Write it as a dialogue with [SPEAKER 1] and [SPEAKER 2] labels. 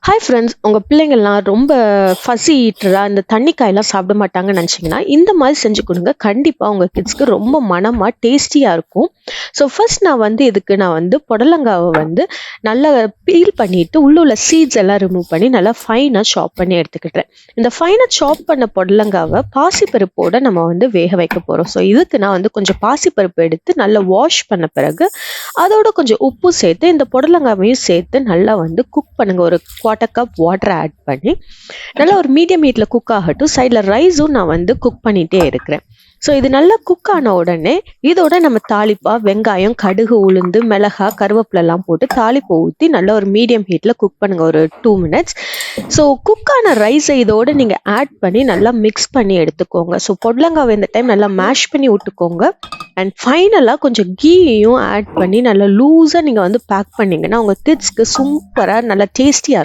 [SPEAKER 1] Hi friends, உங்கள் பிள்ளைங்கள்லாம் ரொம்ப ஃபஸி ஈட்டராக இந்த தண்ணி காயெல்லாம் சாப்பிட மாட்டாங்கன்னு நினச்சிங்கன்னா இந்த மாதிரி செஞ்சு கொடுங்க. கண்டிப்பாக உங்கள் கிட்ஸ்க்கு ரொம்ப மனமாக டேஸ்டியாக இருக்கும். ஸோ ஃபர்ஸ்ட் இதுக்கு புடலங்காவை நல்லா பீல் பண்ணிவிட்டு உள்ள சீட்ஸ் எல்லாம் ரிமூவ் பண்ணி நல்லா ஃபைனாக சாப் பண்ணி எடுத்துக்கிட்டேன். இந்த ஃபைனாக சாப் பண்ண புடலங்காவை பாசிப்பருப்போடு நம்ம வேக வைக்க போகிறோம். ஸோ இதுக்கு நான் கொஞ்சம் பாசிப்பருப்பு எடுத்து நல்லா வாஷ் பண்ண பிறகு அதோட கொஞ்சம் உப்பு சேர்த்து இந்த புடலங்காவையும் சேர்த்து நல்லா குக் பண்ணுங்கள். ஒரு 1/4 கப் வாட்டர் ஆட் பண்ணி நல்லா ஒரு மீடியம் ஹீட்டில் குக் ஆகட்டும். சைடில் ரைஸும் நான் குக் பண்ணிகிட்டே இருக்கிறேன். ஸோ இது நல்லா குக் ஆன உடனே இதோட நம்ம தாளிப்பா வெங்காயம், கடுகு, உளுந்து, மிளகாய், கருவேப்பிலெல்லாம் போட்டு தாளிப்பை ஊற்றி நல்லா ஒரு மீடியம் ஹீட்டில் குக் பண்ணுங்கள் ஒரு 2 மினிட்ஸ். ஸோ குக்கான ரைஸை இதோடு நீங்கள் ஆட் பண்ணி நல்லா மிக்ஸ் பண்ணி எடுத்துக்கோங்க. ஸோ புடலங்காவை இந்த டைம் நல்லா மேஷ் பண்ணி விட்டுக்கோங்க. அண்ட் ஃபைனலாக கொஞ்சம் கீயையும் ஆட் பண்ணி நல்லா லூஸாக நீங்கள் பேக் பண்ணிங்கன்னா உங்கள் கிட்ஸ்க்கு சூப்பராக நல்லா டேஸ்டியாக